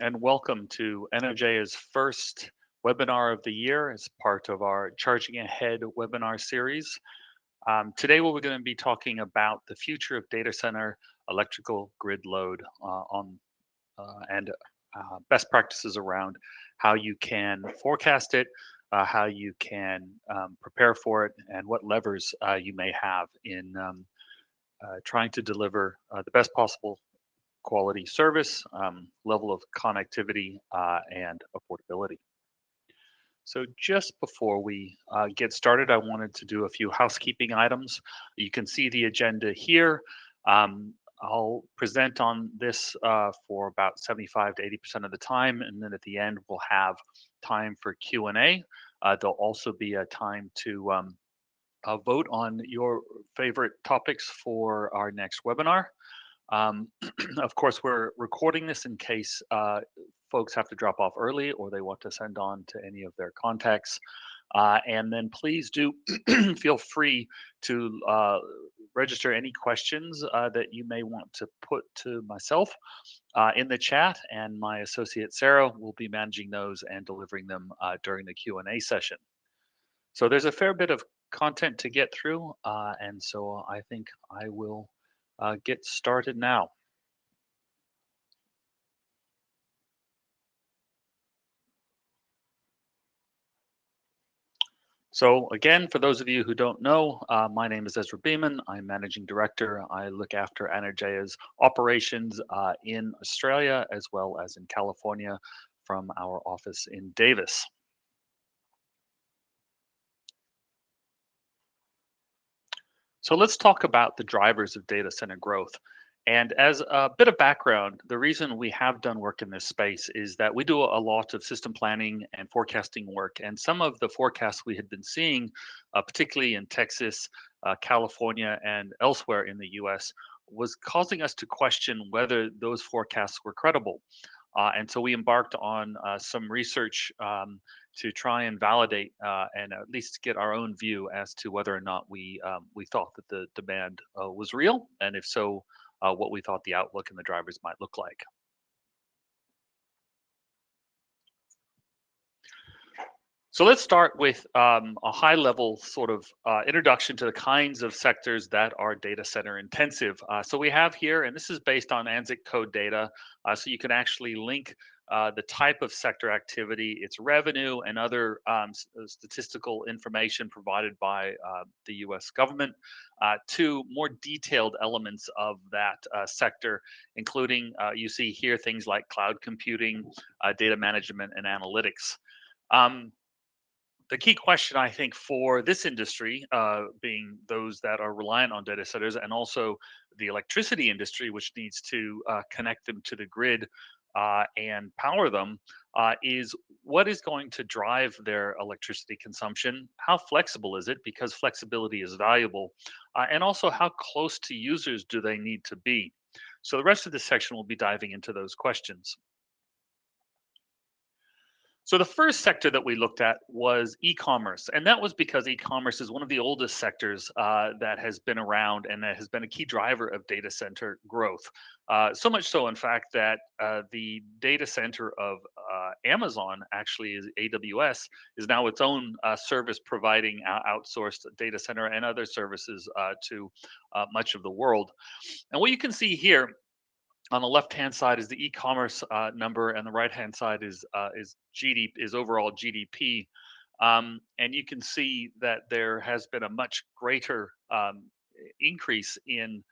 and welcome to NOJ's first webinar of the year as part of our Charging Ahead webinar series. Today, we're going to be talking about the future of data center electrical grid load and best practices around how you can forecast it, how you can prepare for it, and what levers you may have in trying to deliver the best possible quality service, level of connectivity, and affordability. So just before we get started, I wanted to do a few housekeeping items. You can see the agenda here. I'll present on this for about 75 to 80% of the time, and then at the end we'll have time for Q&A. There'll also be a time to vote on your favorite topics for our next webinar. Of course, we're recording this in case folks have to drop off early or they want to send on to any of their contacts. And then please do feel free to register any questions that you may want to put to myself in the chat, and my associate Sarah will be managing those and delivering them during the Q&A session. So there's a fair bit of content to get through, and so I think I will get started now. So again, for those of you who don't know, my name is Ezra Beeman. I'm Managing Director. I look after Energea's operations in Australia as well as in California from our office in Davis. So let's talk about the drivers of data center growth. And as a bit of background, the reason we have done work in this space is that we do a lot of system planning and forecasting work. And some of the forecasts we had been seeing, particularly in Texas, California, and elsewhere in the US, was causing us to question whether those forecasts were credible. And so we embarked on some research to try and validate and at least get our own view as to whether or not we thought that the demand was real, and if so, what we thought the outlook and the drivers might look like. So let's start with a high level sort of introduction to the kinds of sectors that are data center intensive. So we have here, and this is based on ANSIC code data, so you can actually link the type of sector activity, its revenue, and other statistical information provided by the US government to more detailed elements of that sector, including you see here things like cloud computing, data management, and analytics. The key question, I think, for this industry, being those that are reliant on data centers, and also the electricity industry, which needs to connect them to the grid and power them, is what is going to drive their electricity consumption? How flexible is it? Because flexibility is valuable. And also, how close to users do they need to be? So the rest of this section will be diving into those questions. So the first sector that we looked at was e-commerce, and that was because e-commerce is one of the oldest sectors that has been around and that has been a key driver of data center growth. So much so, in fact, that the data center of Amazon, actually is AWS, is now its own service providing outsourced data center and other services to much of the world. And what you can see here on the left-hand side is the e-commerce number, and the right-hand side is GDP, is overall GDP. And you can see that there has been a much greater increase in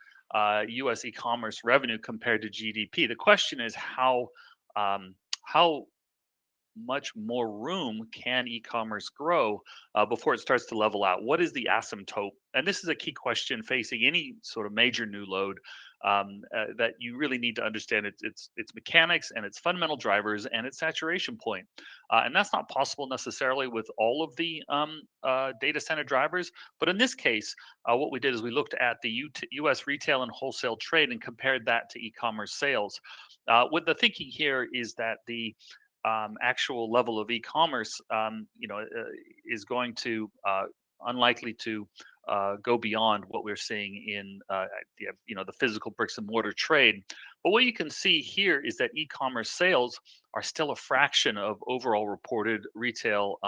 U.S. e-commerce revenue compared to GDP. The question is how much more room can e-commerce grow before it starts to level out? What is the asymptote? And this is a key question facing any sort of major new load that you really need to understand its mechanics and its fundamental drivers and its saturation point. And that's not possible necessarily with all of the data center drivers. But in this case, what we did is we looked at the U.S. retail and wholesale trade and compared that to e-commerce sales. What the thinking here is that the actual level of e-commerce, is going to unlikely to go beyond what we're seeing in the physical bricks and mortar trade. But what you can see here is that e-commerce sales are still a fraction of overall reported retail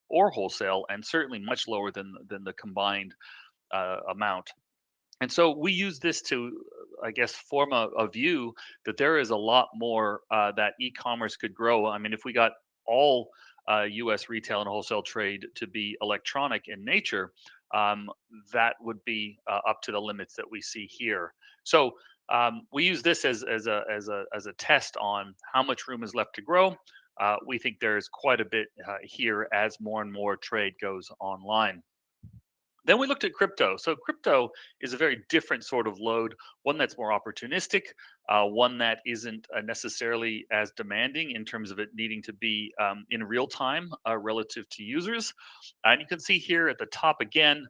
or wholesale, and certainly much lower than the combined amount. And so we use this to, I guess, form a view that there is a lot more that e-commerce could grow. I mean, if we got all U.S. retail and wholesale trade to be electronic in nature, um, that would be up to the limits that we see here. So we use this as a test on how much room is left to grow. We think there is quite a bit here as more and more trade goes online. Then we looked at crypto. So crypto is a very different sort of load, one that's more opportunistic, one that isn't necessarily as demanding in terms of it needing to be in real time relative to users. And you can see here at the top again,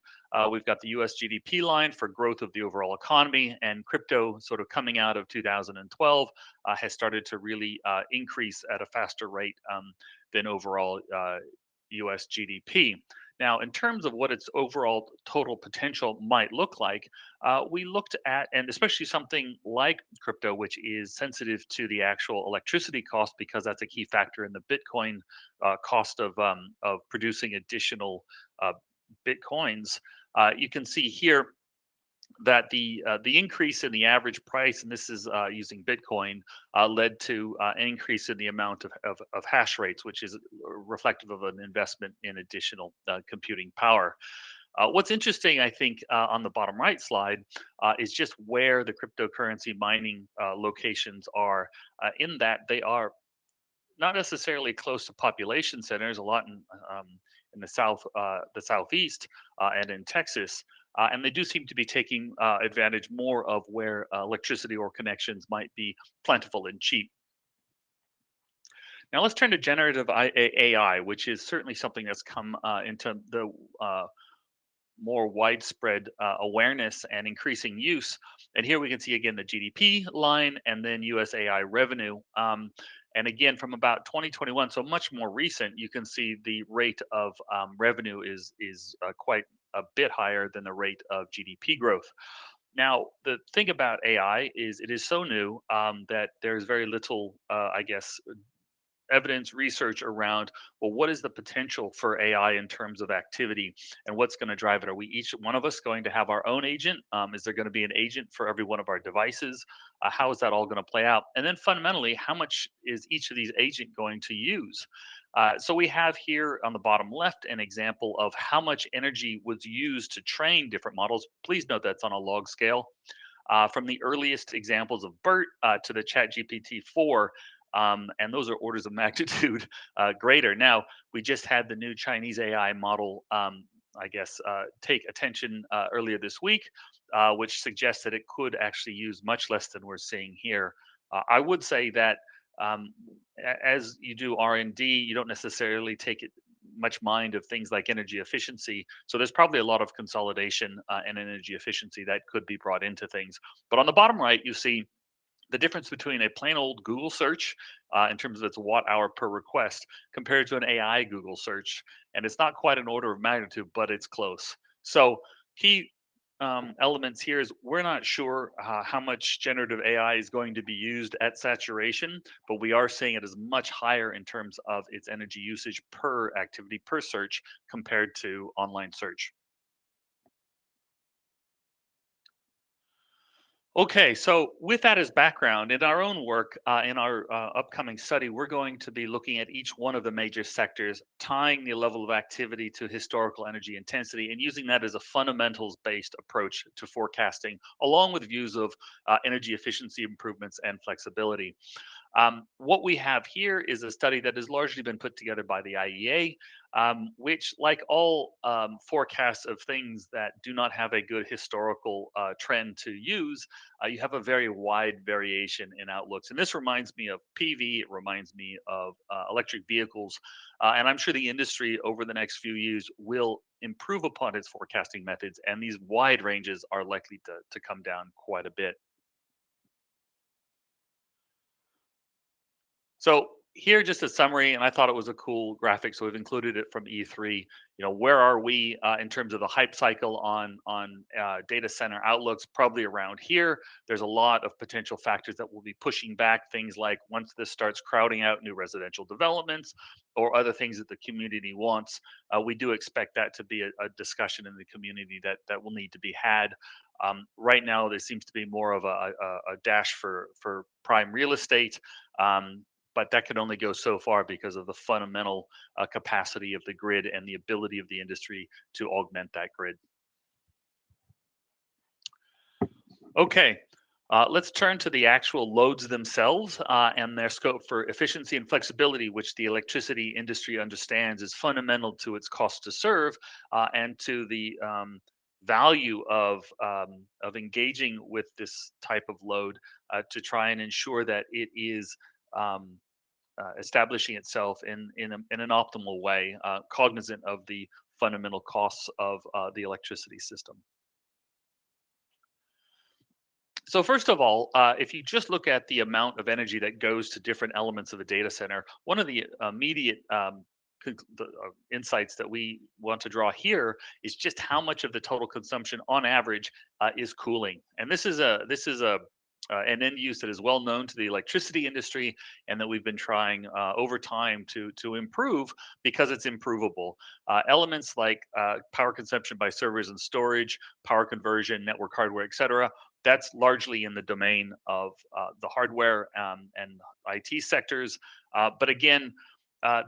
we've got the US GDP line for growth of the overall economy, and crypto sort of coming out of 2012 has started to really increase at a faster rate than overall US GDP. Now, in terms of what its overall total potential might look like, we looked at, and especially something like crypto, which is sensitive to the actual electricity cost, because that's a key factor in the Bitcoin cost of producing additional uh, Bitcoins. You can see here that the increase in the average price, and this is using Bitcoin, led to an increase in the amount of hash rates, which is reflective of an investment in additional computing power. What's interesting, I think, on the bottom right slide is just where the cryptocurrency mining locations are. In that they are not necessarily close to population centers, a lot in the southeast, and in Texas. And they do seem to be taking advantage more of where electricity or connections might be plentiful and cheap. Now let's turn to generative AI, which is certainly something that's come into the more widespread awareness and increasing use. And here we can see again the GDP line and then USAI revenue. And again, from about 2021, so much more recent, you can see the rate of revenue is quite a bit higher than the rate of GDP growth. Now, the thing about AI is it is so new that there's very little, I guess, evidence research around, well, what is the potential for AI in terms of activity and what's going to drive it? Are we each one of us going to have our own agent? Is there going to be an agent for every one of our devices? How is that all going to play out? And then fundamentally, how much is each of these agent going to use? So we have here on the bottom left an example of how much energy was used to train different models. Please note that's on a log scale. From the earliest examples of BERT to the Chat GPT-4, and those are orders of magnitude greater. Now, we just had the new Chinese AI model, I guess, take attention earlier this week, which suggests that it could actually use much less than we're seeing here. I would say that um, as you do R&D, you don't necessarily take it much mind of things like energy efficiency. So there's probably a lot of consolidation and energy efficiency that could be brought into things. But on the bottom right, you see the difference between a plain old Google search in terms of its watt hour per request compared to an AI Google search. And it's not quite an order of magnitude, but it's close. So, key elements here is we're not sure how much generative AI is going to be used at saturation, but we are seeing it as much higher in terms of its energy usage per activity per search compared to online search. Okay, so with that as background, in our own work, in our upcoming study, we're going to be looking at each one of the major sectors, tying the level of activity to historical energy intensity, and using that as a fundamentals based approach to forecasting, along with views of energy efficiency improvements and flexibility. What we have here is a study that has largely been put together by the IEA, which, like all forecasts of things that do not have a good historical trend to use, you have a very wide variation in outlooks. And this reminds me of PV, it reminds me of electric vehicles. And I'm sure the industry over the next few years will improve upon its forecasting methods, and these wide ranges are likely to come down quite a bit. So here just a summary, and I thought it was a cool graphic, so we've included it from E3. Where are we in terms of the hype cycle on data center outlooks? Probably around here. There's a lot of potential factors that will be pushing back things like once this starts crowding out new residential developments or other things that the community wants. We do expect that to be a discussion in the community that will need to be had. Right now, there seems to be more of a dash for prime real estate. But that can only go so far because of the fundamental capacity of the grid and the ability of the industry to augment that grid. Okay, let's turn to the actual loads themselves and their scope for efficiency and flexibility, which the electricity industry understands is fundamental to its cost to serve and to the value of engaging with this type of load to try and ensure that it is establishing itself in an optimal way, cognizant of the fundamental costs of the electricity system. So first of all, if you just look at the amount of energy that goes to different elements of a data center, one of the immediate insights that we want to draw here is just how much of the total consumption on average is cooling. And this is a an end use that is well known to the electricity industry and that we've been trying over time to improve because it's improvable. Elements like power consumption by servers and storage, power conversion, network hardware, etc. That's largely in the domain of the hardware and IT sectors. But again,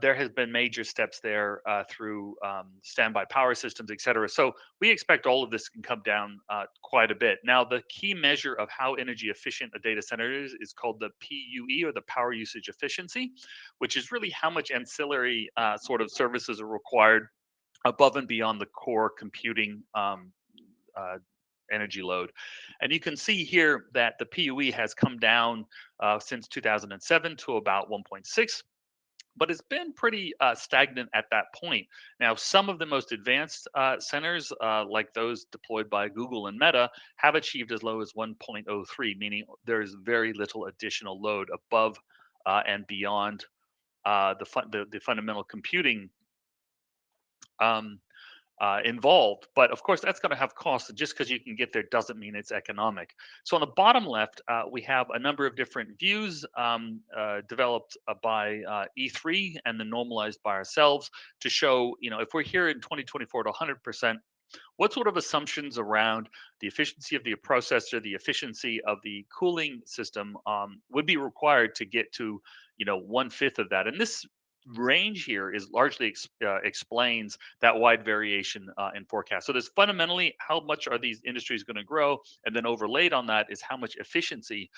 there has been major steps there through standby power systems, et cetera. So we expect all of this can come down quite a bit. Now, the key measure of how energy efficient a data center is called the PUE, or the power usage efficiency, which is really how much ancillary sort of services are required above and beyond the core computing uh, energy load. And you can see here that the PUE has come down since 2007 to about 1.6, but it's been pretty stagnant at that point. Now, some of the most advanced centers, like those deployed by Google and Meta, have achieved as low as 1.03, meaning there's very little additional load above and beyond the fundamental computing um, involved. But of course, that's going to have costs. Just because you can get there doesn't mean it's economic. So on the bottom left, we have a number of different views developed by E3 and then normalized by ourselves to show, if we're here in 2024 to 100%, what sort of assumptions around the efficiency of the processor, the efficiency of the cooling system would be required to get to, 1/5 of that? And this range here is largely explains that wide variation in forecast. So there's fundamentally how much are these industries going to grow, and then overlaid on that is how much efficiency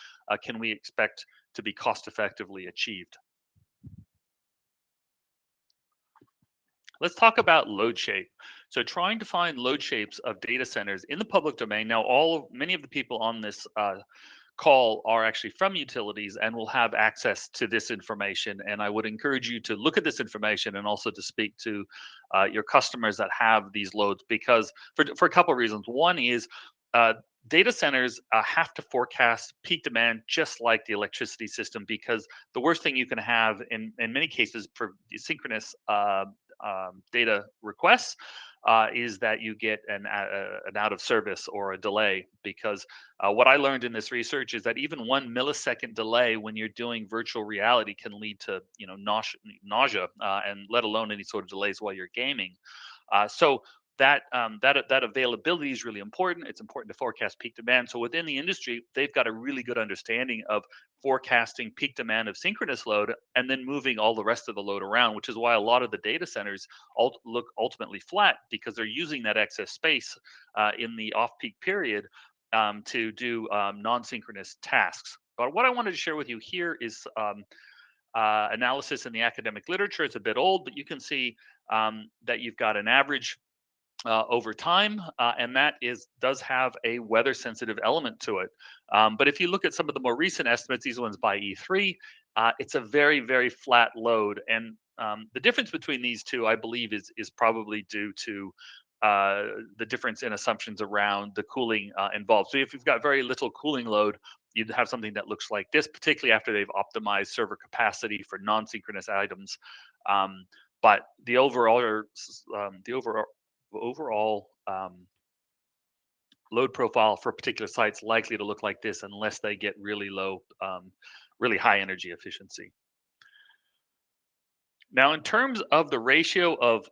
can we expect to be cost effectively achieved. Let's talk about load shape. So trying to find load shapes of data centers in the public domain. Now, many of the people on this call are actually from utilities and will have access to this information. And I would encourage you to look at this information and also to speak to your customers that have these loads, because for a couple of reasons. One is uh, data centers have to forecast peak demand just like the electricity system, because the worst thing you can have in many cases for synchronous data requests is that you get an out of service or a delay. Because what I learned in this research is that even 1 millisecond delay when you're doing virtual reality can lead to nausea, and let alone any sort of delays while you're gaming. So that availability is really important. It's important to forecast peak demand. So within the industry, they've got a really good understanding of forecasting peak demand of synchronous load and then moving all the rest of the load around, which is why a lot of the data centers look ultimately flat, because they're using that excess space in the off-peak period to do non-synchronous tasks. But what I wanted to share with you here is analysis in the academic literature. It's a bit old, but you can see that you've got an average over time, and that does have a weather sensitive element to it. But if you look at some of the more recent estimates, these ones by E3, it's a very, very flat load. And the difference between these two, I believe, is probably due to the difference in assumptions around the cooling involved. So if you've got very little cooling load, you'd have something that looks like this, particularly after they've optimized server capacity for non-synchronous items. Um, but the overall load profile for particular sites likely to look like this unless they get really low, really high energy efficiency. Now, in terms of the ratio of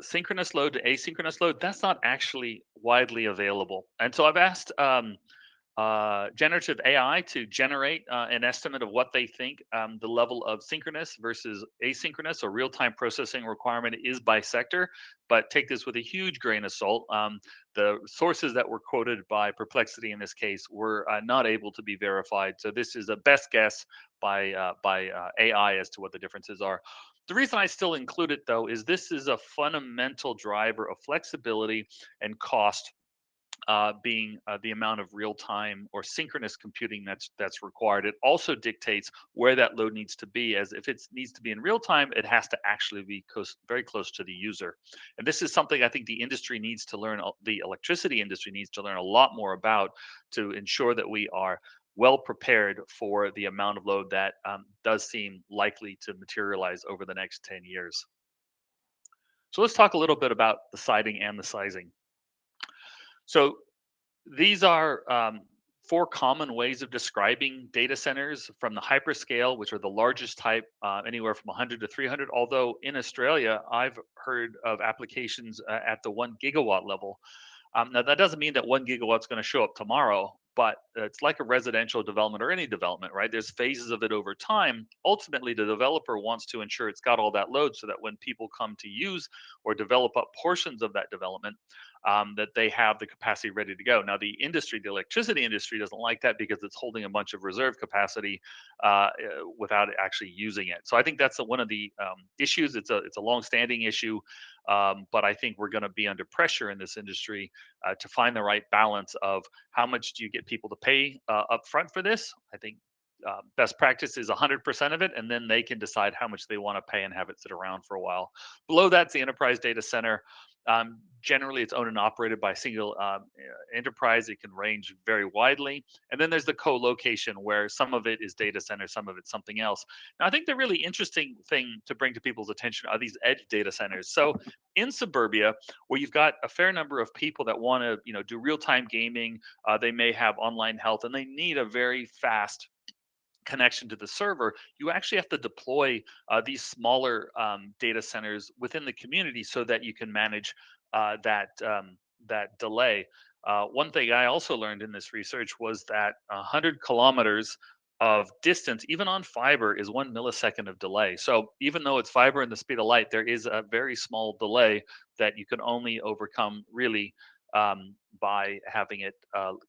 synchronous load to asynchronous load, that's not actually widely available. And so I've asked generative AI to generate an estimate of what they think the level of synchronous versus asynchronous or real-time processing requirement is by sector. But take this with a huge grain of salt. The sources that were quoted by Perplexity in this case were not able to be verified. So this is a best guess by AI as to what the differences are. The reason I still include it though is this is a fundamental driver of flexibility and cost, being the amount of real time or synchronous computing that's required. It also dictates where that load needs to be, as if it needs to be in real time, it has to actually be very close to the user. And this is something I think the industry needs to learn. The electricity industry needs to learn a lot more about to ensure that we are well prepared for the amount of load that does seem likely to materialize over the next 10 years. So let's talk a little bit about the siting and the sizing. So these are four common ways of describing data centers from the hyperscale, which are the largest type, anywhere from 100 to 300. Although in Australia, I've heard of applications at the 1 gigawatt level. Now, that doesn't mean that 1 gigawatt's going to show up tomorrow, but it's like a residential development or any development, right? There's phases of it over time. Ultimately, the developer wants to ensure it's got all that load so that when people come to use or develop up portions of that development, that they have the capacity ready to go. Now, the industry, the electricity industry, doesn't like that because it's holding a bunch of reserve capacity without actually using it. So I think that's one of the issues. It's a long-standing issue, but I think we're going to be under pressure in this industry to find the right balance of how much do you get people to pay upfront for this. I think best practice is 100% of it, and then they can decide how much they want to pay and have it sit around for a while. Below that's the enterprise data center. Generally, it's owned and operated by a single enterprise. It can range very widely. And then there's the co-location, where some of it is data center, some of it's something else. Now, I think the really interesting thing to bring to people's attention are these edge data centers. So in suburbia, where you've got a fair number of people that want to, do real-time gaming, they may have online health, and they need a very fast connection to the server, you actually have to deploy these smaller data centers within the community so that you can manage that delay. One thing I also learned in this research was that 100 kilometers of distance, even on fiber, is 1 millisecond of delay. So even though it's fiber and the speed of light, there is a very small delay that you can only overcome really by having it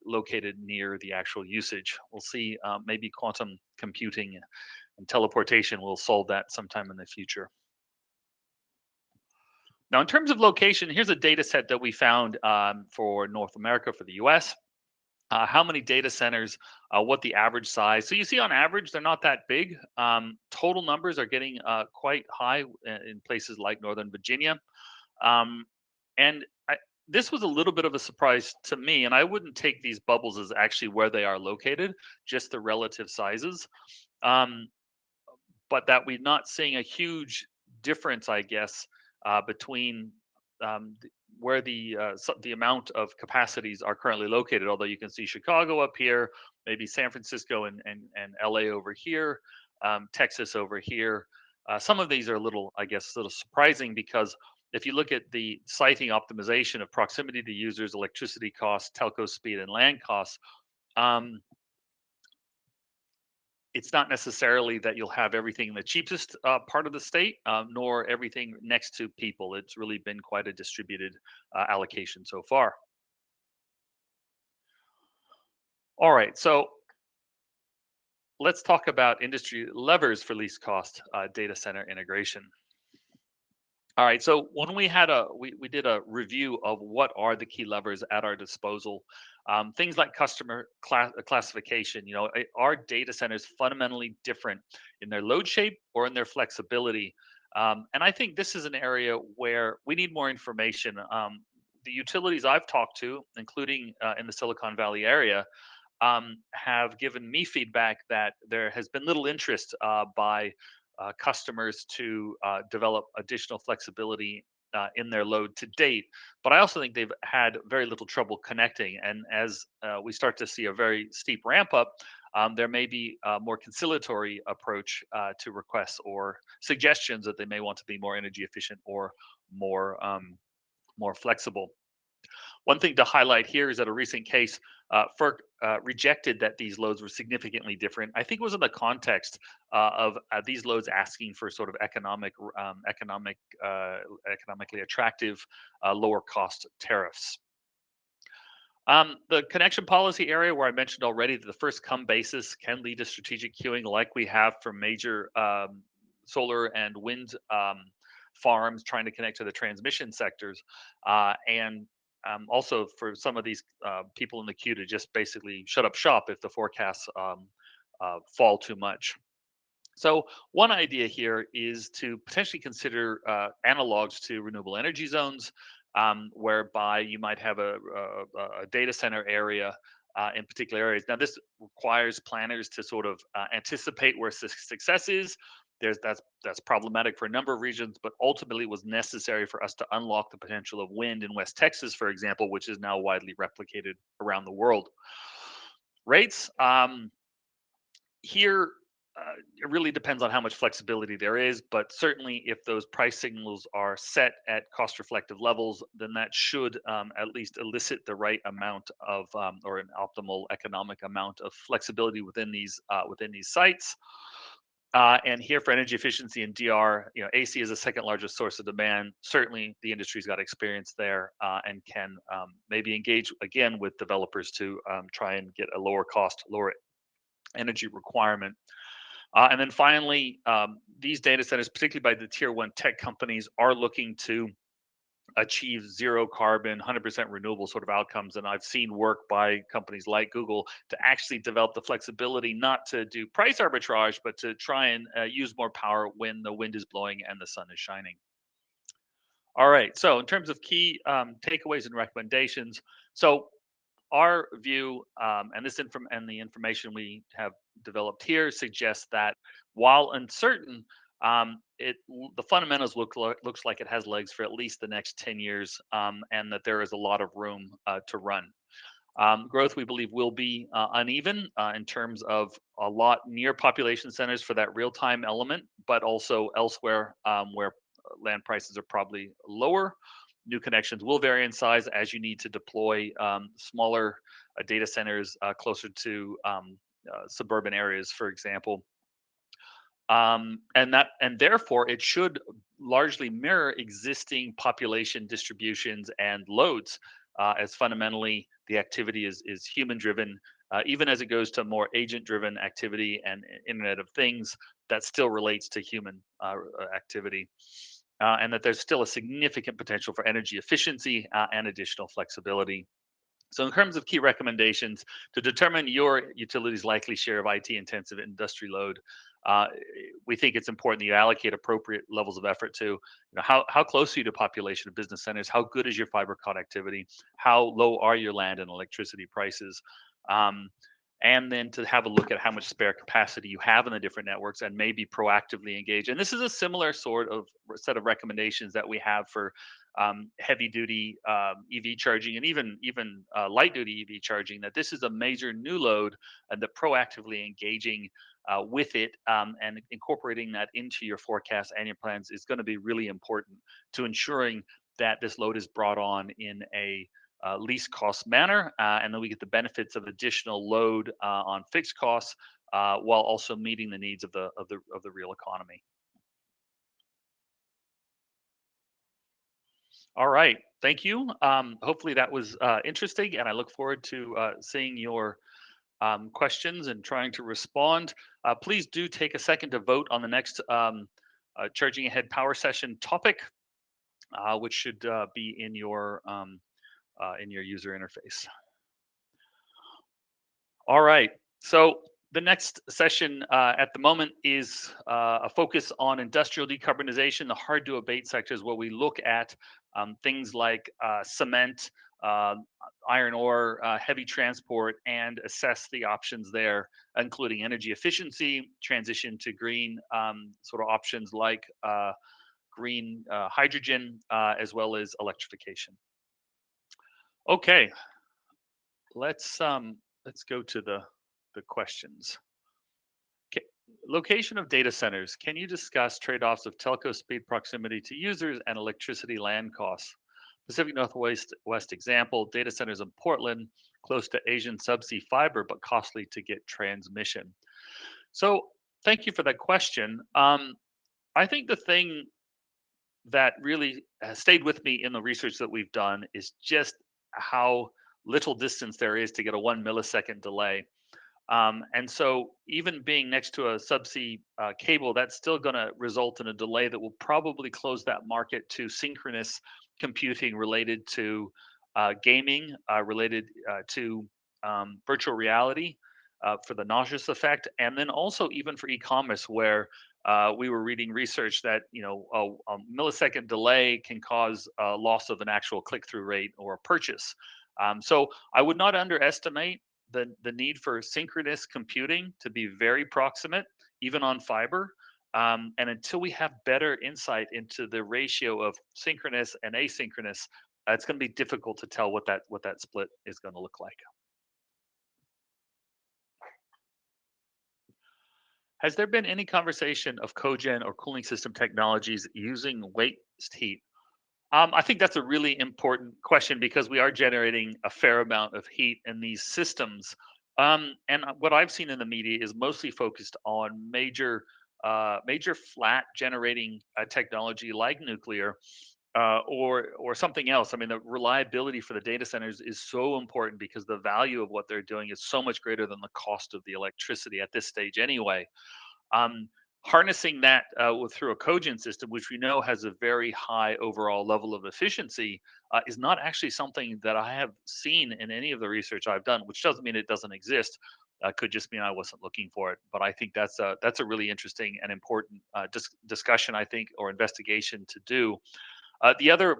located near the actual usage. We'll see, maybe quantum computing and teleportation will solve that sometime in the future. Now, in terms of location, here's a data set that we found for North America, for the US. How many data centers, what the average size. So you see on average, they're not that big. Total numbers are getting quite high in places like Northern Virginia. Um, and this was a little bit of a surprise to me, and I wouldn't take these bubbles as actually where they are located, just the relative sizes. Um, but that we're not seeing a huge difference, I guess, between where the amount of capacities are currently located. Although you can see Chicago up here, maybe San Francisco and LA over here, Texas over here. Some of these are a little, I guess, a little surprising because if you look at the siting optimization of proximity to users, electricity costs, telco speed, and land costs, um, it's not necessarily that you'll have everything in the cheapest part of the state, nor everything next to people. It's really been quite a distributed allocation so far. All right, so let's talk about industry levers for least cost data center integration. All right, so when we did a review of what are the key levers at our disposal, things like customer classification. Are data centers fundamentally different in their load shape or in their flexibility? And I think this is an area where we need more information. The utilities I've talked to, including in the Silicon Valley area, have given me feedback that there has been little interest by customers to develop additional flexibility in their load to date. But I also think they've had very little trouble connecting. And as we start to see a very steep ramp up, there may be a more conciliatory approach to requests or suggestions that they may want to be more energy efficient or more more flexible. One thing to highlight here is that a recent case, FERC rejected that these loads were significantly different. I think it was in the context of these loads asking for sort of economically attractive, lower cost tariffs. The connection policy area, where I mentioned already that the first come basis can lead to strategic queuing, like we have for major solar and wind farms trying to connect to the transmission sectors, and also for some of these people in the queue to just basically shut up shop if the forecasts fall too much. So one idea here is to potentially consider analogs to renewable energy zones, whereby you might have a data center area in particular areas. Now, this requires planners to sort of anticipate where success is. That's problematic for a number of regions, but ultimately it was necessary for us to unlock the potential of wind in West Texas, for example, which is now widely replicated around the world. Rates. Here, it really depends on how much flexibility there is, but certainly if those price signals are set at cost reflective levels, then that should at least elicit the right amount of or an optimal economic amount of flexibility within these sites. And here for energy efficiency and DR, AC is the second largest source of demand. Certainly, the industry's got experience there and can maybe engage again with developers to try and get a lower cost, lower energy requirement. And then finally, these data centers, particularly by the tier one tech companies, are looking to achieve zero carbon, 100% renewable sort of outcomes. And I've seen work by companies like Google to actually develop the flexibility not to do price arbitrage, but to try and use more power when the wind is blowing and the sun is shining. All right. So in terms of key takeaways and recommendations, so our view and the information we have developed here suggests that while uncertain, the fundamentals looks like it has legs for at least the next 10 years, and that there is a lot of room to run. Growth, we believe, will be uneven in terms of a lot near population centers for that real time element, but also elsewhere where land prices are probably lower. New connections will vary in size as you need to deploy smaller data centers closer to suburban areas, for example. And therefore it should largely mirror existing population distributions and loads, as fundamentally the activity is human driven. Even as it goes to more agent driven activity and Internet of Things, that still relates to human activity. And that there's still a significant potential for energy efficiency and additional flexibility. So, in terms of key recommendations to determine your utility's likely share of IT intensive industry load, uh, we think it's important that you allocate appropriate levels of effort to, how close are you to population of business centers? How good is your fiber connectivity? How low are your land and electricity prices? Um, and then to have a look at how much spare capacity you have in the different networks and maybe proactively engage. And this is a similar sort of set of recommendations that we have for heavy duty EV charging and even light duty EV charging. That this is a major new load, and that proactively engaging with it and incorporating that into your forecast and your plans is going to be really important to ensuring that this load is brought on in a least cost manner, and then we get the benefits of additional load on fixed costs while also meeting the needs of the real economy. All right, thank you. Hopefully that was interesting, and I look forward to seeing your questions and trying to respond. Please do take a second to vote on the next Charging Ahead Power Session topic, which should be in your user interface. All right. So the next session at the moment is a focus on industrial decarbonization, the hard to abate sectors, where we look at things like cement, uh, iron ore, heavy transport, and assess the options there, including energy efficiency, transition to green sort of options like green hydrogen, as well as electrification. Okay, let's go to the questions. Ca- Location of data centers. Can you discuss trade-offs of telco speed proximity to users and electricity land costs? Pacific Northwest West example, data centers in Portland, close to Asian subsea fiber, but costly to get transmission. So thank you for that question. I think the thing that really has stayed with me in the research that we've done is just how little distance there is to get a 1 millisecond delay. And so, even being next to a subsea cable, that's still going to result in a delay that will probably close that market to synchronous computing related to gaming, related to virtual reality for the nauseous effect, and then also even for e-commerce, where we were reading research that a millisecond delay can cause loss of an actual click-through rate or a purchase. So I would not underestimate the need for synchronous computing to be very proximate, even on fiber. And until we have better insight into the ratio of synchronous and asynchronous, it's going to be difficult to tell what that split is going to look like. Has there been any conversation of cogen or cooling system technologies using waste heat? I think that's a really important question because we are generating a fair amount of heat in these systems. And what I've seen in the media is mostly focused on major flat generating technology like nuclear, or something else. I mean, the reliability for the data centers is so important because the value of what they're doing is so much greater than the cost of the electricity at this stage, anyway. um, Harnessing that through a cogen system, which we know has a very high overall level of efficiency, is not actually something that I have seen in any of the research I've done. Which doesn't mean it doesn't exist. Could just mean I wasn't looking for it. But I think that's a really interesting and important discussion, I think, or investigation to do. The other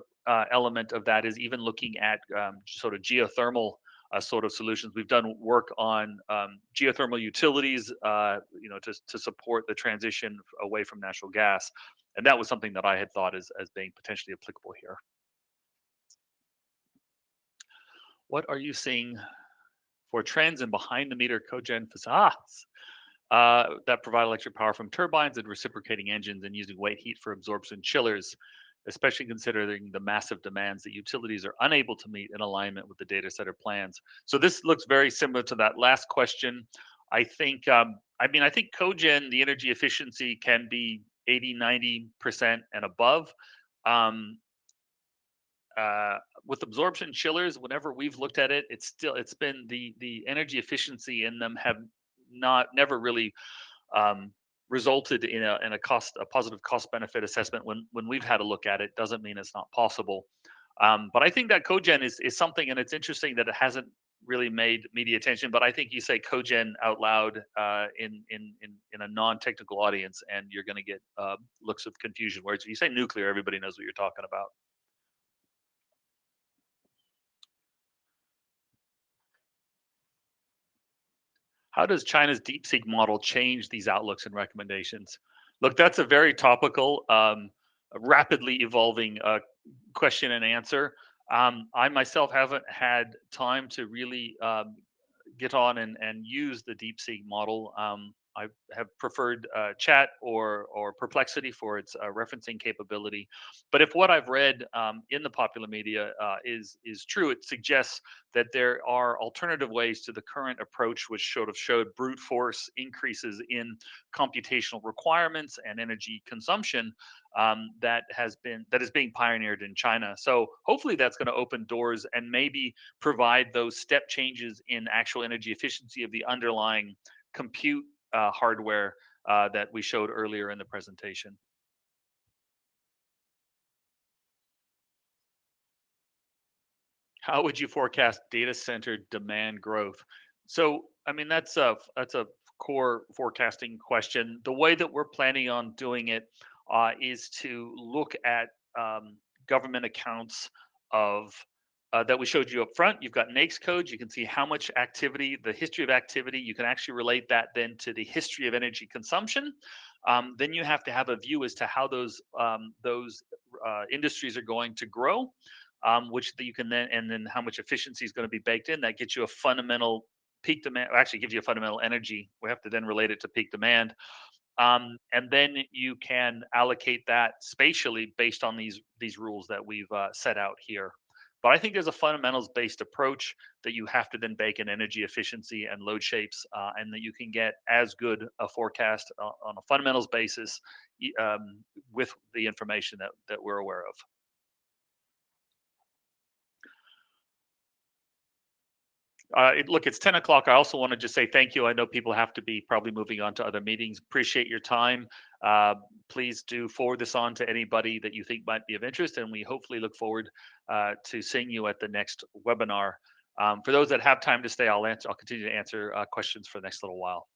element of that is even looking at sort of geothermal sort of solutions. We've done work on geothermal utilities, to support the transition away from natural gas, and that was something that I had thought as being potentially applicable here. What are you seeing for trends in behind the meter cogen facades that provide electric power from turbines and reciprocating engines and using weight heat for absorption chillers, especially considering the massive demands that utilities are unable to meet in alignment with the data center plans? So this looks very similar to that last question. I think cogen, the energy efficiency can be 80, 90% and above. Um, uh, with absorption chillers, whenever we've looked at it, it's been the energy efficiency in them have not never really um, resulted in a positive cost benefit assessment when we've had a look at it. Doesn't mean it's not possible. But I think that cogen is something, and it's interesting that it hasn't really made media attention. But I think you say cogen out loud in a non-technical audience, and you're going to get looks of confusion. Whereas if you say nuclear, everybody knows what you're talking about. How does China's DeepSeek model change these outlooks and recommendations? Look, that's a very topical, rapidly evolving question and answer. I myself haven't had time to really get on and use the DeepSeek model. I have preferred Chat or Perplexity for its referencing capability. But if what I've read in the popular media is true, it suggests that there are alternative ways to the current approach, which sort of showed brute force increases in computational requirements and energy consumption, that is being pioneered in China. So hopefully that's going to open doors and maybe provide those step changes in actual energy efficiency of the underlying compute hardware that we showed earlier in the presentation. How would you forecast data center demand growth? So, I mean, that's a core forecasting question. The way that we're planning on doing it is to look at government accounts of that we showed you up front. You've got NAICS codes. You can see how much activity, the history of activity. You can actually relate that then to the history of energy consumption. Then you have to have a view as to how those industries are going to grow, which you can then, and then how much efficiency is going to be baked in. That gets you a fundamental peak demand, or actually gives you a fundamental energy. We have to then relate it to peak demand. And then you can allocate that spatially based on these rules that we've set out here. But I think there's a fundamentals based approach that you have to then bake in energy efficiency and load shapes, and that you can get as good a forecast on a fundamentals basis with the information that we're aware of. Look, it's 10 o'clock. I also want to just say thank you. I know people have to be probably moving on to other meetings. Appreciate your time. Uh, Please do forward this on to anybody that you think might be of interest, and we hopefully look forward to seeing you at the next webinar. For those that have time to stay, I'll continue to answer questions for the next little while.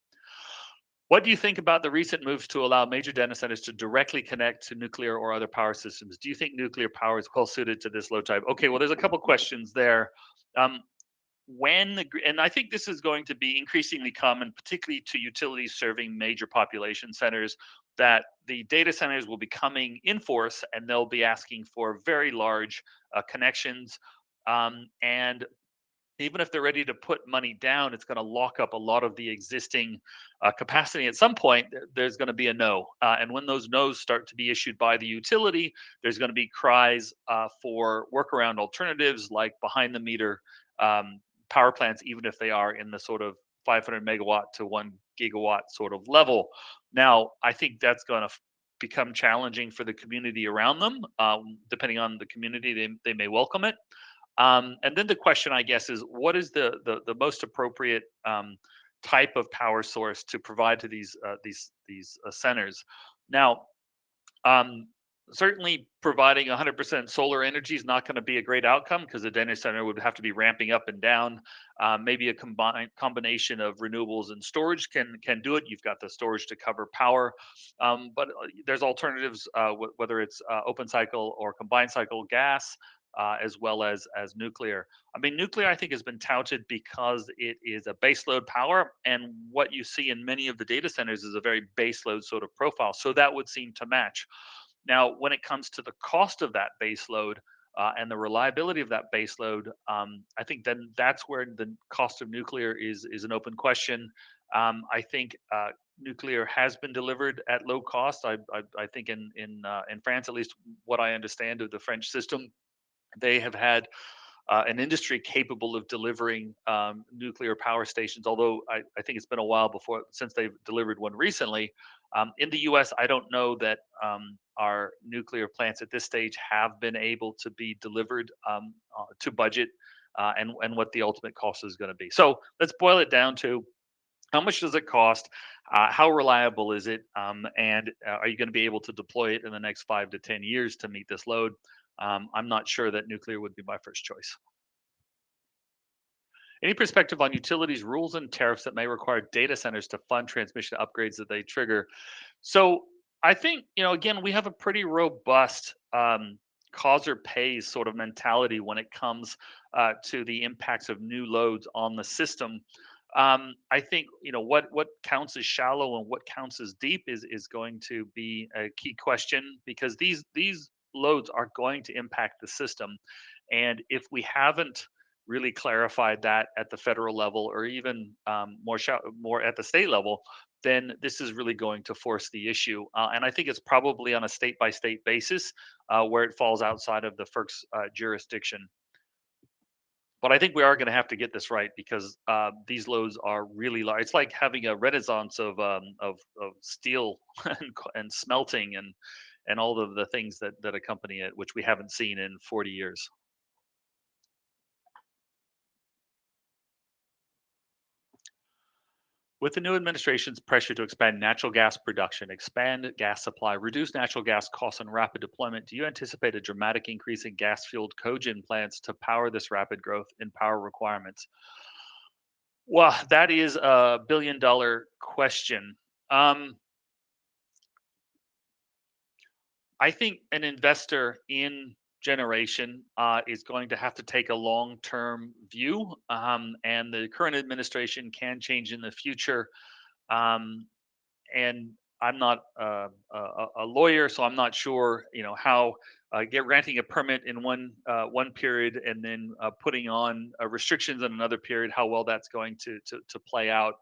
What do you think about the recent moves to allow major data centers to directly connect to nuclear or other power systems? Do you think nuclear power is well suited to this load type? Okay, well, there's a couple questions there. Um, and I think this is going to be increasingly common, particularly to utilities serving major population centers, that the data centers will be coming in force and they'll be asking for very large connections. And even if they're ready to put money down, it's going to lock up a lot of the existing capacity. At some point, there's going to be a no. And when those no's start to be issued by the utility, there's going to be cries for workaround alternatives like behind the meter um, power plants, even if they are in the sort of 500 megawatt to 1 gigawatt sort of level. Now, I think that's going to become challenging for the community around them. Depending on the community, they may welcome it. And then the question, I guess, is what is the most appropriate type of power source to provide to these centers? Now, um, certainly providing 100% solar energy is not going to be a great outcome because the data center would have to be ramping up and down. Maybe a combination of renewables and storage can do it. You've got the storage to cover power, but there's alternatives, whether it's open cycle or combined cycle gas. As well as nuclear. I mean, nuclear I think has been touted because it is a baseload power, and what you see in many of the data centers is a very baseload sort of profile. So that would seem to match. Now, when it comes to the cost of that base load and the reliability of that base load, I think then that's where the cost of nuclear is an open question. I think nuclear has been delivered at low cost. I think in France, at least what I understand of the French system, they have had an industry capable of delivering nuclear power stations. Although I think it's been a while before since they've delivered one recently. In the U.S., I don't know that our nuclear plants at this stage have been able to be delivered to budget and what the ultimate cost is going to be. So let's boil it down to how much does it cost? How reliable is it? And are you going to be able to deploy it in the next 5 to 10 years to meet this load? I'm not sure that nuclear would be my first choice. Any perspective on utilities rules and tariffs that may require data centers to fund transmission upgrades that they trigger? So I think, again, we have a pretty robust cause or pays sort of mentality when it comes to the impacts of new loads on the system. I think what counts as shallow and what counts as deep is going to be a key question because these loads are going to impact the system, and if we haven't really clarified that at the federal level or even more at the state level, then this is really going to force the issue. And I think it's probably on a state by state basis where it falls outside of the FERC's jurisdiction. But I think we are going to have to get this right because these loads are really large. It's like having a renaissance of steel and smelting and all of the things that accompany it, which we haven't seen in 40 years. With the new administration's pressure to expand natural gas production, expand gas supply, reduce natural gas costs, and rapid deployment, do you anticipate a dramatic increase in gas fueled cogen plants to power this rapid growth in power requirements? Well, that is a $1 billion question. Um, I think an investor in generation is going to have to take a long-term view, and the current administration can change in the future. Um, and I'm not a lawyer, so I'm not sure, how get granting a permit in one period and then putting on restrictions in another period, how well that's going to play out.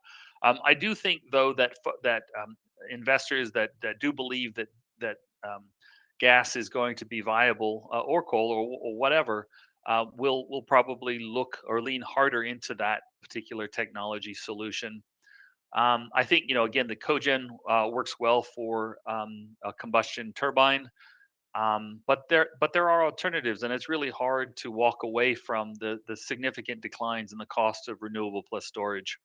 I do think, though, that investors that do believe that um, gas is going to be viable, or coal, or whatever, will probably look or lean harder into that particular technology solution. I think, again, the cogen works well for a combustion turbine, but there are alternatives, and it's really hard to walk away from the significant declines in the cost of renewable plus storage.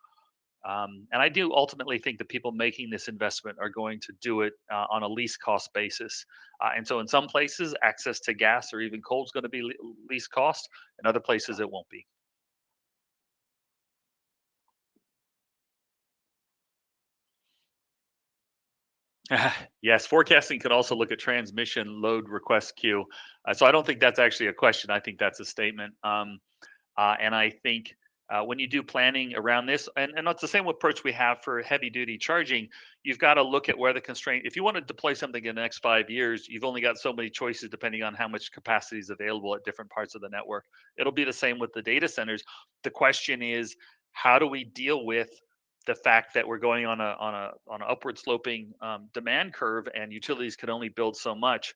And I do ultimately think that people making this investment are going to do it on a least cost basis. And so, in some places, access to gas or even coal is going to be least cost. In other places, it won't be. Yes, forecasting can also look at transmission load request queue. So I don't think that's actually a question. I think that's a statement. And I think when you do planning around this, and it's the same approach we have for heavy duty charging, you've got to look at where the constraint. If you want to deploy something in the next 5 years, you've only got so many choices depending on how much capacity is available at different parts of the network. It'll be the same with the data centers. The question is, how do we deal with the fact that we're going on an upward sloping demand curve, and utilities can only build so much.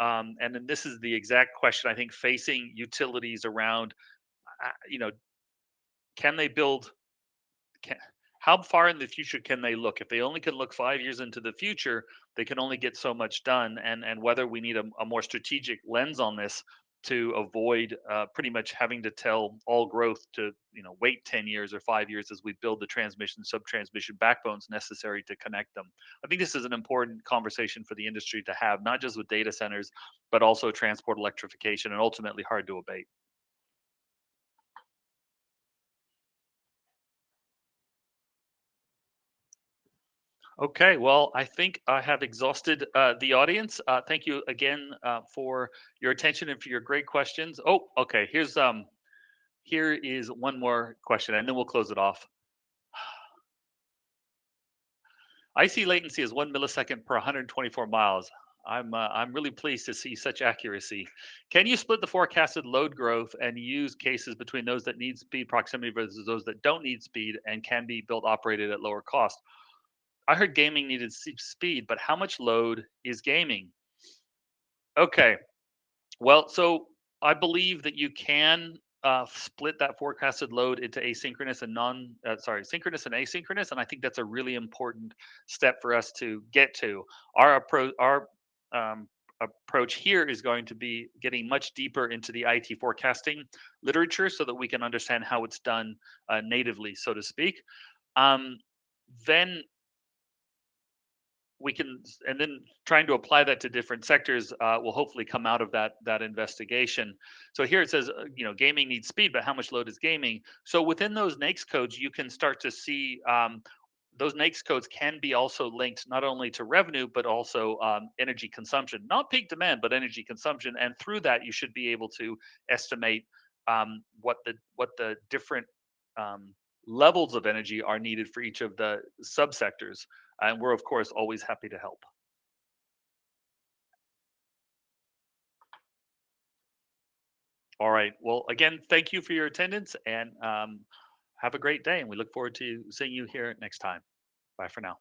And then this is the exact question I think facing utilities around, you know, can they build? Can, how far in the future can they look? If they only can look 5 years into the future, they can only get so much done. And whether we need a more strategic lens on this to avoid pretty much having to tell all growth to wait 10 years or 5 years as we build the transmission sub-transmission backbones necessary to connect them. I think this is an important conversation for the industry to have, not just with data centers, but also transport electrification, and ultimately hard to abate. Okay, well, I think I have exhausted the audience. Thank you again for your attention and for your great questions. Oh, okay. Here is one more question, and then we'll close it off. IC latency is 1 millisecond per 124 miles. I'm really pleased to see such accuracy. Can you split the forecasted load growth and use cases between those that need speed proximity versus those that don't need speed and can be built operated at lower cost? I heard gaming needed speed, but how much load is gaming? Okay. Well, so I believe that you can split that forecasted load into asynchronous and synchronous and asynchronous, and I think that's a really important step for us to get to. Our approach here is going to be getting much deeper into the IT forecasting literature so that we can understand how it's done natively, so to speak. Um, then and then trying to apply that to different sectors will hopefully come out of that investigation. So here it says, gaming needs speed, but how much load is gaming? So within those NAICS codes, you can start to see those NAICS codes can be also linked not only to revenue but also energy consumption, not peak demand, but energy consumption. And through that, you should be able to estimate what the different um, levels of energy are needed for each of the subsectors. And we're, of course, always happy to help. All right. Well, again, thank you for your attendance, and have a great day. And we look forward to seeing you here next time. Bye for now.